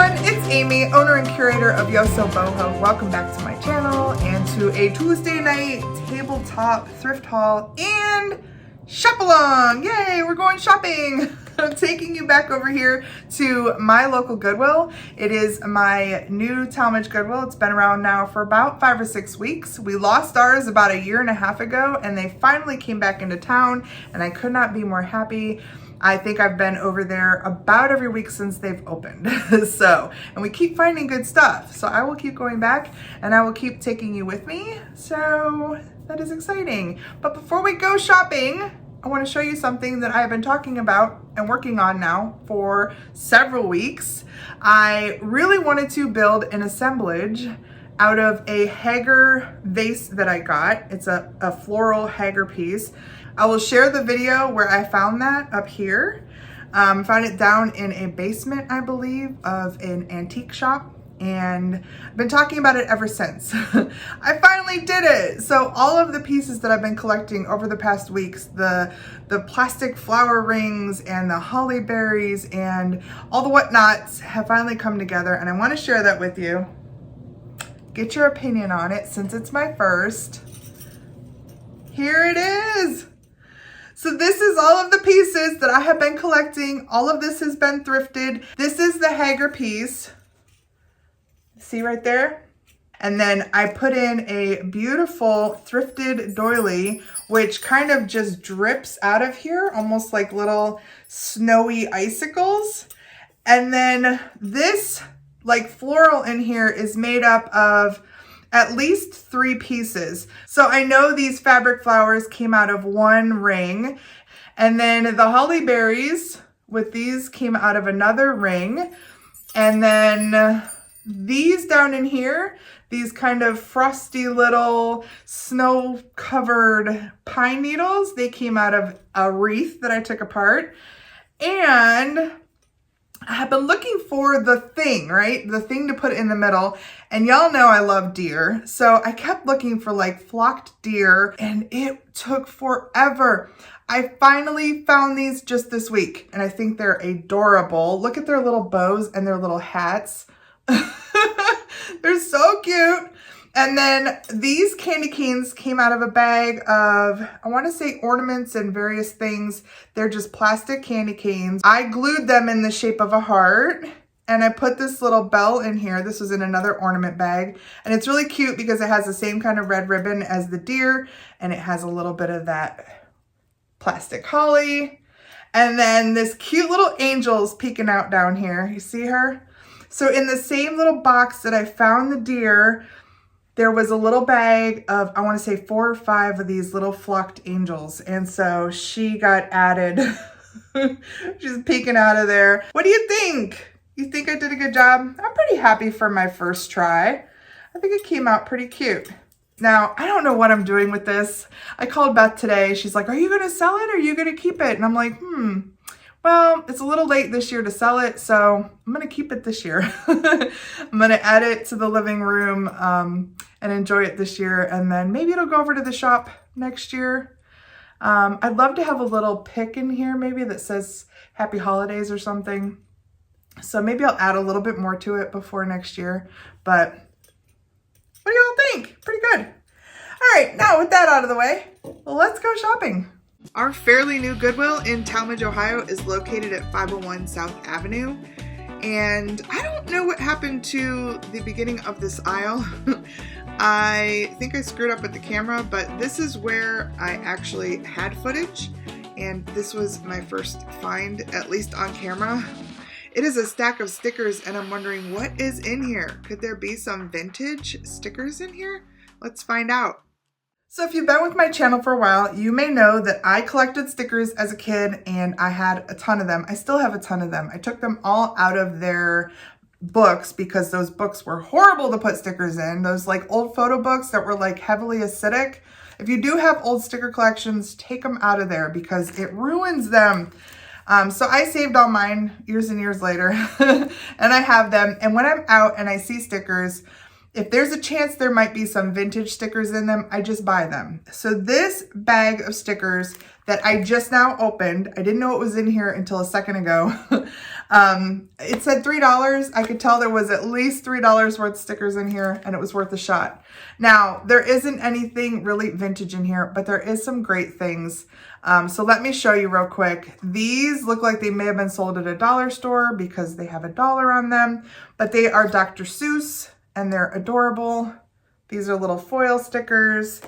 everyone, it's Amy, owner and curator of YosoBoho. Welcome back to my channel and to a Tuesday night tabletop thrift haul and shop along. Yay, we're going shopping. I'm taking you back over here to my local Goodwill. It is my new Tallmadge Goodwill. It's been around now for about 5 or 6 weeks. We lost ours about 1.5 years ago and they finally came back into town and I could not be more happy. I think I've been over there about every week since they've opened. And we keep finding good stuff. So I will keep going back and I will keep taking you with me. So that is exciting. But before we go shopping, I want to show you something that I have been talking about and working on now for several weeks. I really wanted to build an assemblage out of a Hanger vase that I got. It's a floral Hanger piece. I will share the video where I found that up here. Found it down in a basement, I believe, of an antique shop. And I've been talking about it ever since. I finally did it. So all of the pieces that I've been collecting over the past weeks, the plastic flower rings and the holly berries and all the whatnots have finally come together. And I want to share that with you. Get your opinion on it since it's my first. Here it is. So this is all of the pieces that I have been collecting. All of this has been thrifted. This is the Hanger piece. See right there? And then I put in a beautiful thrifted doily, which kind of just drips out of here, almost like little snowy icicles. And then this like floral in here is made up of at least 3 pieces. So I know these fabric flowers came out of 1 ring. And then the holly berries with these came out of another ring. And then these down in here, these kind of frosty little snow-covered pine needles, they came out of a wreath that I took apart. And I have been looking for the thing, right? The thing to put in the middle. And y'all know I love deer. So I kept looking for like flocked deer and it took forever. I finally found these just this week and I think they're adorable. Look at their little bows and their little hats. They're so cute. And then these candy canes came out of a bag of, I want to say ornaments and various things. They're just plastic candy canes. I glued them in the shape of a heart and I put this little bell in here. This was in another ornament bag. And it's really cute because it has the same kind of red ribbon as the deer and it has a little bit of that plastic holly. And then this cute little angel's peeking out down here. You see her? So in the same little box that I found the deer, there was a little bag of, I want to say 4 or 5 of these little flocked angels. And so she got added. She's peeking out of there. What do you think? You think I did a good job? I'm pretty happy for my first try. I think it came out pretty cute. Now, I don't know what I'm doing with this. I called Beth today. She's like, are you going to sell it or are you going to keep it? And I'm like, well, it's a little late this year to sell it, so I'm going to keep it this year. I'm going to add it to the living room and enjoy it this year, and then maybe it'll go over to the shop next year. I'd love to have a little pick in here maybe that says Happy Holidays or something. So maybe I'll add a little bit more to it before next year, but what do y'all think? Pretty good. All right, now with that out of the way, let's go shopping. Our fairly new Goodwill in Tallmadge, Ohio is located at 501 South Avenue. And I don't know what happened to the beginning of this aisle. I think I screwed up with the camera, but this is where I actually had footage. And this was my first find, at least on camera. It is a stack of stickers and I'm wondering what is in here. Could there be some vintage stickers in here? Let's find out. So if you've been with my channel for a while, you may know that I collected stickers as a kid and I had a ton of them. I still have a ton of them. I took them all out of their books because those books were horrible to put stickers in. Those like old photo books that were like heavily acidic. If you do have old sticker collections, take them out of there because it ruins them. So I saved all mine years and years later and I have them. And when I'm out and I see stickers, if there's a chance there might be some vintage stickers in them, I just buy them. So this bag of stickers that I just now opened, I didn't know it was in here until a second ago. It said $3. I could tell there was at least $3 worth of stickers in here, and it was worth a shot. Now, there isn't anything really vintage in here, but there is some great things. So let me show you real quick. These look like they may have been sold at a dollar store because they have $1 on them, but they are Dr. Seuss, and they're adorable. These are little foil stickers.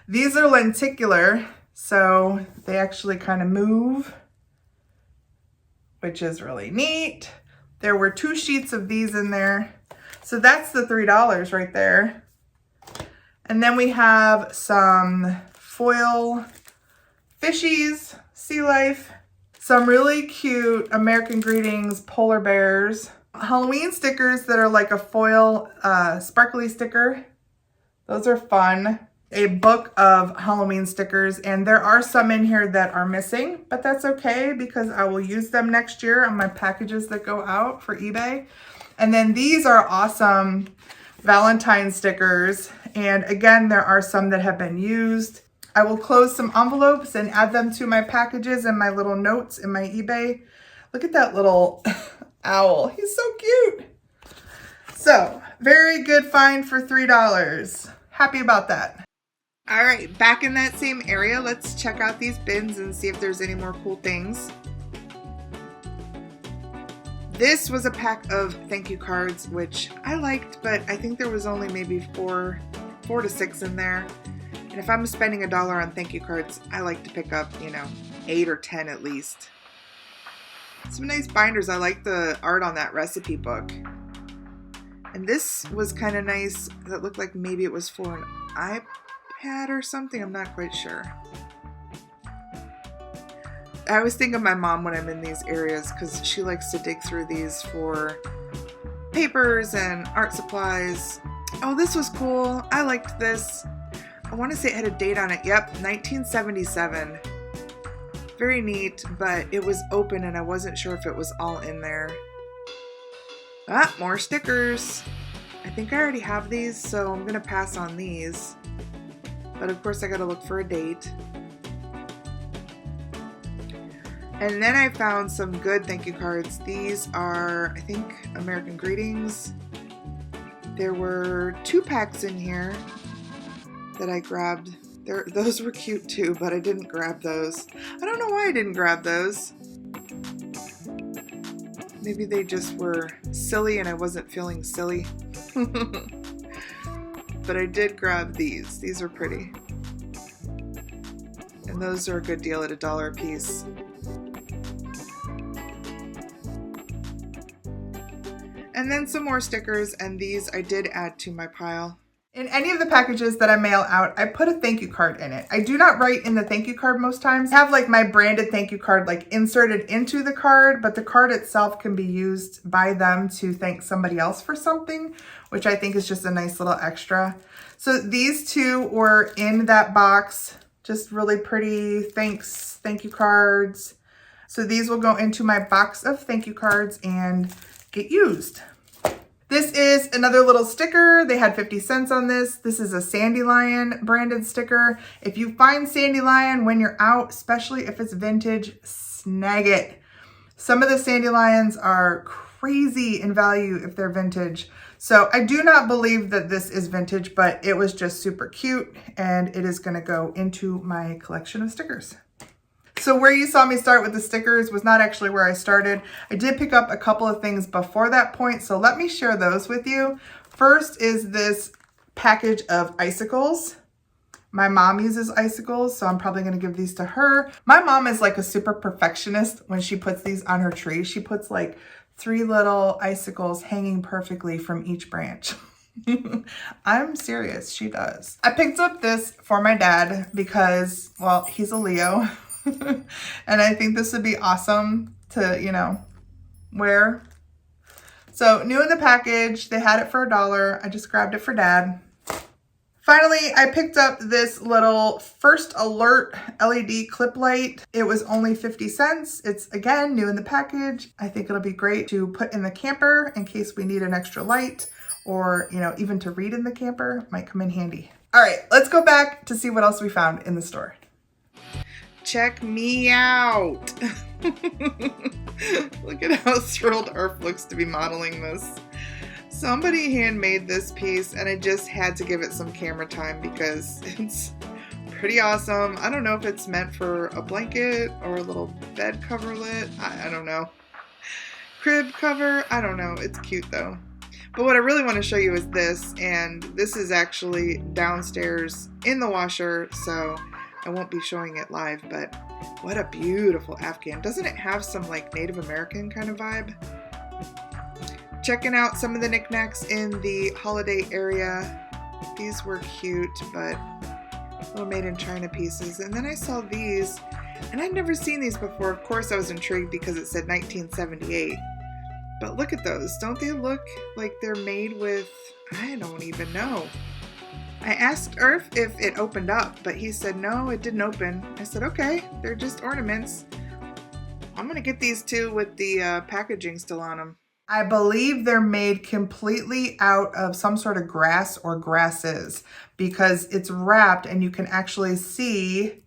These are lenticular, so they actually kind of move, which is really neat. There were 2 sheets of these in there. So that's the $3 right there. And then we have some foil fishies, sea life, some really cute American Greetings polar bears, Halloween stickers that are like a foil sparkly sticker. Those are fun. A book of Halloween stickers, and there are some in here that are missing, but that's okay because I will use them next year on my packages that go out for eBay. And then these are awesome Valentine stickers, and again, there are some that have been used. I will close some envelopes and add them to my packages and my little notes in my eBay. Look at that little owl. He's so cute. So, very good find for $3. Happy about that. All right, back in that same area, let's check out these bins and see if there's any more cool things. This was a pack of thank you cards, which I liked, but I think there was only maybe four to 6 in there. And if I'm spending $1 on thank you cards, I like to pick up, 8 or 10 at least. Some nice binders. I like the art on that recipe book. And this was kind of nice. That looked like maybe it was for an iPad or something. I'm not quite sure. I always think of my mom when I'm in these areas because she likes to dig through these for papers and art supplies. Oh, this was cool. I liked this. I want to say it had a date on it. Yep, 1977. Very neat, but it was open and I wasn't sure if it was all in there. Ah, more stickers. I think I already have these, so I'm going to pass on these. But of course I got to look for a date. And then I found some good thank you cards. These are, I think, American Greetings. There were 2 packs in here that I grabbed. Those were cute too, but I didn't grab those. I don't know why I didn't grab those. Maybe they just were silly and I wasn't feeling silly. But I did grab these. These are pretty. And those are a good deal at $1 a piece. And then some more stickers, and these I did add to my pile. In any of the packages that I mail out, I put a thank you card in it. I do not write in the thank you card most times. I have like my branded thank you card like inserted into the card, but the card itself can be used by them to thank somebody else for something, which I think is just a nice little extra. So these 2 were in that box, just really pretty thank you cards. So these will go into my box of thank you cards and get used. This is another little sticker. They had 50 cents on this. This is a Sandylion branded sticker. If you find Sandylion when you're out, especially if it's vintage, snag it. Some of the Sandylions are crazy in value if they're vintage. So I do not believe that this is vintage, but it was just super cute and it is going to go into my collection of stickers. So where you saw me start with the stickers was not actually where I started. I did pick up a couple of things before that point, so let me share those with you. First is this package of icicles. My mom uses icicles, so I'm probably going to give these to her. My mom is like a super perfectionist when she puts these on her tree. She puts like 3 little icicles hanging perfectly from each branch. I'm serious, she does. I picked up this for my dad because, well, he's a Leo. And I think this would be awesome to, wear. So new in the package, they had it for $1. I just grabbed it for Dad. Finally, I picked up this little First Alert LED clip light. It was only 50 cents. It's, again, new in the package. I think it'll be great to put in the camper in case we need an extra light or, even to read in the camper. Might come in handy. All right, let's go back to see what else we found in the store. Check me out. Look at how how thrilled Irf looks to be modeling this. Somebody handmade this piece and I just had to give it some camera time because it's pretty awesome. I don't know if it's meant for a blanket or a little bed coverlet. I don't know. Crib cover. I don't know. It's cute though. But what I really want to show you is this, and this is actually downstairs in the washer, so I won't be showing it live, but what a beautiful Afghan. Doesn't it have some like Native American kind of vibe? Checking out some of the knickknacks in the holiday area. These were cute, but little made in China pieces. And then I saw these, and I'd never seen these before. Of course, I was intrigued because it said 1978. But look at those. Don't they look like they're made with, I don't even know. I asked Irf if it opened up, but he said no, it didn't open. I said, okay, they're just ornaments. I'm gonna get these two with the packaging still on them. I believe they're made completely out of some sort of grass or grasses because it's wrapped and you can actually see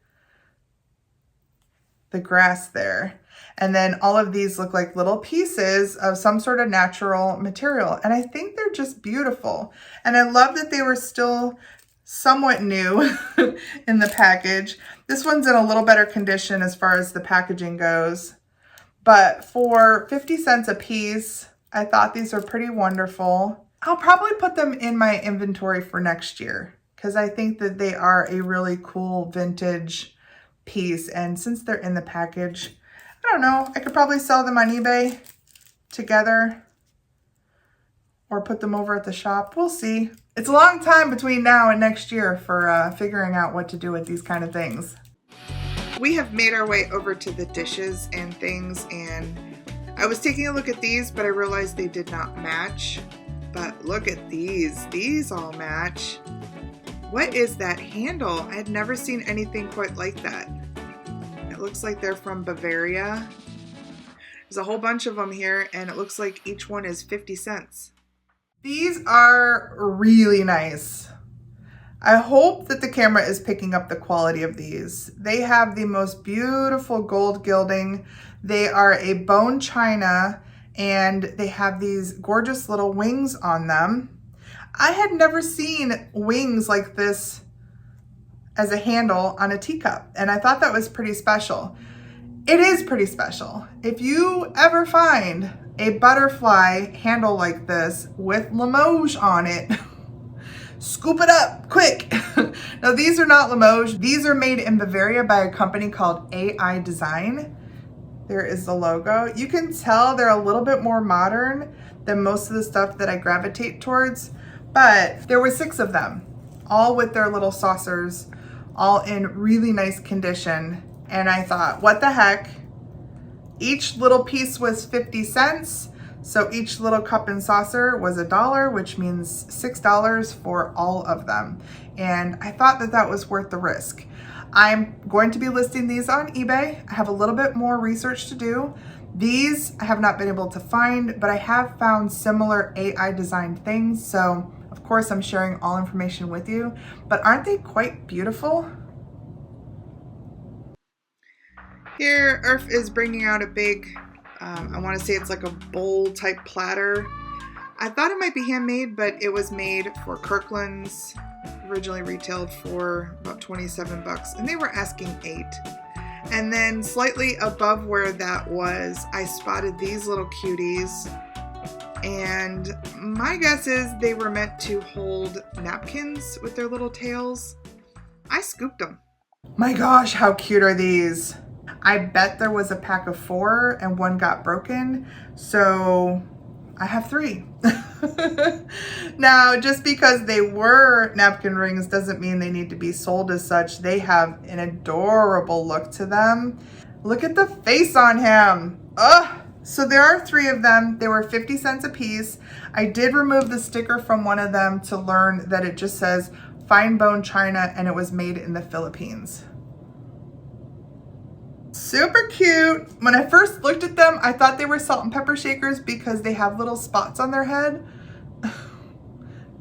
the grass there. And then all of these look like little pieces of some sort of natural material. And I think they're just beautiful. And I love that they were still somewhat new in the package. This one's in a little better condition as far as the packaging goes. But for 50 cents a piece, I thought these are pretty wonderful. I'll probably put them in my inventory for next year because I think that they are a really cool vintage piece. And since they're in the package, I don't know, I could probably sell them on eBay together or put them over at the shop. We'll see. It's a long time between now and next year for figuring out what to do with these kind of things. We have made our way over to the dishes and things, and I was taking a look at these, but I realized they did not match. But look at these. These all match. What is that handle? I had never seen anything quite like that. It looks like they're from Bavaria. There's a whole bunch of them here, and it looks like each one is 50 cents. These are really nice. I hope that the camera is picking up the quality of these. They have the most beautiful gold gilding. They are a bone china, and they have these gorgeous little wings on them. I had never seen wings like this as a handle on a teacup, and I thought that was pretty special. It is pretty special. If you ever find a butterfly handle like this with Limoges on it, scoop it up quick. Now these are not Limoges. These are made in Bavaria by a company called AI Design. There is the logo. You can tell they're a little bit more modern than most of the stuff that I gravitate towards, but there were 6 of them, all with their little saucers, all in really nice condition. And I thought, what the heck? Each little piece was 50 cents. So each little cup and saucer was $1, which means $6 for all of them. And I thought that that was worth the risk. I'm going to be listing these on eBay. I have a little bit more research to do. These I have not been able to find, but I have found similar AI designed things. So of course I'm sharing all information with you, but aren't they quite beautiful? Here, Irf is bringing out a big, I want to say it's like a bowl type platter. I thought it might be handmade, but it was made for Kirkland's, originally retailed for about 27 bucks, and they were asking $8. And then slightly above where that was, I spotted these little cuties, and my guess is they were meant to hold napkins with their little tails. I scooped them. My gosh, how cute are these? I bet there was a pack of 4 and one got broken, so I have 3. Now, just because they were napkin rings doesn't mean they need to be sold as such. They have an adorable look to them. Look at the face on him. Ugh. So there are 3 of them. They were 50 cents a piece. I did remove the sticker from one of them to learn that it just says fine bone china and it was made in the Philippines. Super cute. When I first looked at them, I thought they were salt and pepper shakers because they have little spots on their head.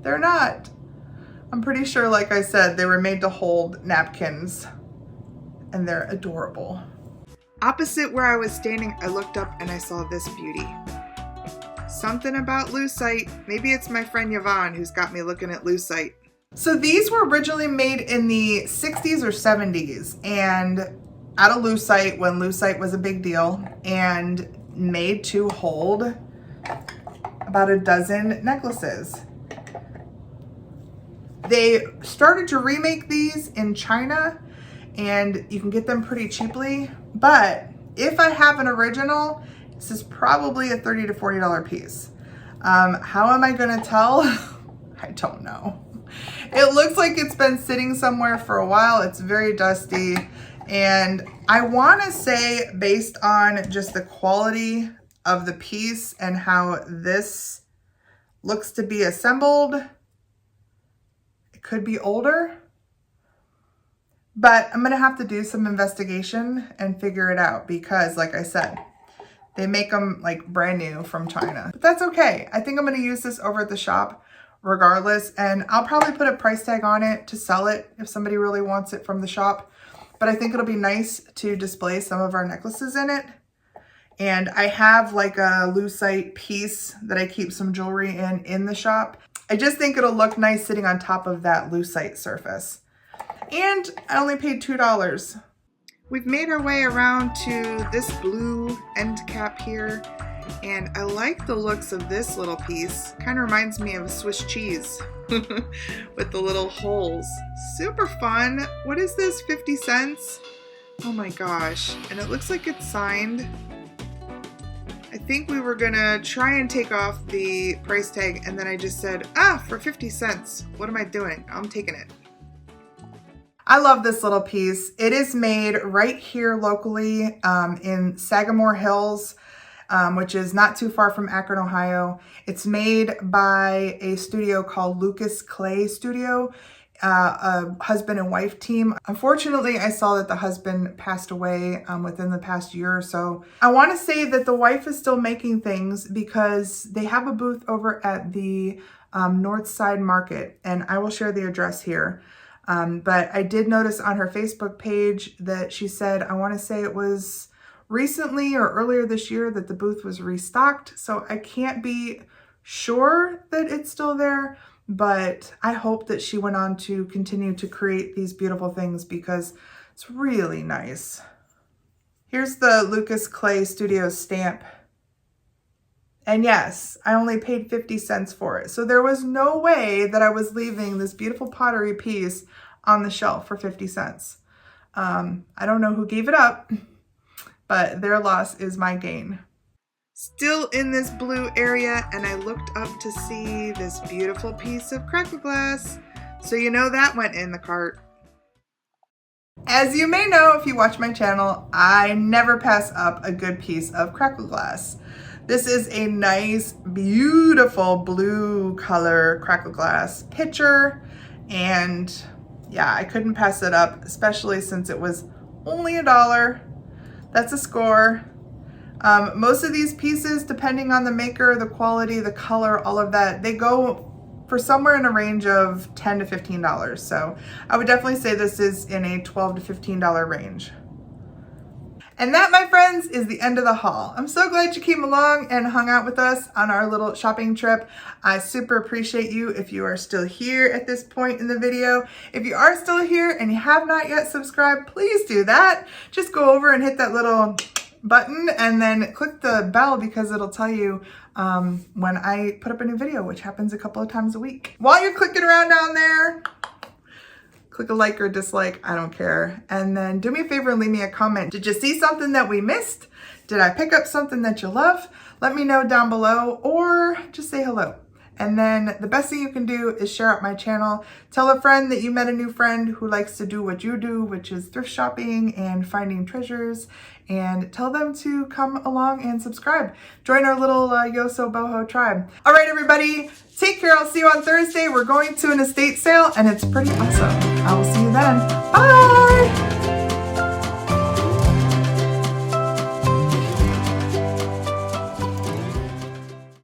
They're not. I'm pretty sure, like I said, they were made to hold napkins, and they're adorable. Opposite where I was standing, I looked up and I saw this beauty. Something about lucite. Maybe it's my friend Yvonne who's got me looking at lucite. So these were originally made in the 60s or 70s and out of lucite when lucite was a big deal, and made to hold about a dozen necklaces. They started to remake these in China and you can get them pretty cheaply, but if I have an original, this is probably a $30 to $40 piece. How am I gonna tell? I don't know. It looks like it's been sitting somewhere for a while. It's very dusty. And I wanna say, based on just the quality of the piece and how this looks to be assembled, it could be older. But I'm gonna have to do some investigation and figure it out because, like I said, they make them like brand new from China. But that's okay. I think I'm gonna use this over at the shop regardless, and I'll probably put a price tag on it to sell it if somebody really wants it from the shop. But I think it'll be nice to display some of our necklaces in it. And I have like a lucite piece that I keep some jewelry in the shop. I just think it'll look nice sitting on top of that lucite surface. And I only paid $2. We've made our way around to this blue end cap here, and I like the looks of this little piece. Kind of reminds me of a Swiss cheese with the little holes. Super fun. What is this, 50 cents? Oh my gosh. And it looks like it's signed. I think we were gonna try and take off the price tag, and then I just said, for 50 cents. What am I doing? I'm taking it. I love this little piece. It is made right here locally in Sagamore Hills, which is not too far from Akron, Ohio. It's made by a studio called Lucas Clay Studio, a husband and wife team. Unfortunately, I saw that the husband passed away within the past year or so. I want to say that the wife is still making things because they have a booth over at the North Side Market, and I will share the address here. But I did notice on her Facebook page that she said, I want to say it was recently or earlier this year that the booth was restocked. So I can't be sure that it's still there, but I hope that she went on to continue to create these beautiful things because it's really nice. Here's the Lucas Clay Studio stamp. And yes, I only paid 50 cents for it. So there was no way that I was leaving this beautiful pottery piece on the shelf for 50 cents. I don't know who gave it up, but their loss is my gain. Still in this blue area, and I looked up to see this beautiful piece of crackle glass. So you know that went in the cart. As you may know, if you watch my channel, I never pass up a good piece of crackle glass. This is a nice, beautiful blue color crackle glass pitcher, and yeah, I couldn't pass it up, especially since it was only $1. That's a score. Most of these pieces, depending on the maker, the quality, the color, all of that, they go for somewhere in a range of $10 to $15. So I would definitely say this is in a $12 to $15 range. And that, my friends, is the end of the haul. I'm so glad you came along and hung out with us on our little shopping trip. I super appreciate you if you are still here at this point in the video. If you are still here and you have not yet subscribed, please do that. Just go over and hit that little button and then click the bell because it'll tell you when I put up a new video, which happens a couple of times a week. While you're clicking around down there, click a like or dislike, I don't care. And then do me a favor and leave me a comment. Did you see something that we missed? Did I pick up something that you love? Let me know down below or just say hello. And then the best thing you can do is share out my channel. Tell a friend that you met a new friend who likes to do what you do, which is thrift shopping and finding treasures. And tell them to come along and subscribe. Join our little YosoBoho tribe. All right, everybody. Take care. I'll see you on Thursday. We're going to an estate sale and it's pretty awesome. I will see you then. Bye.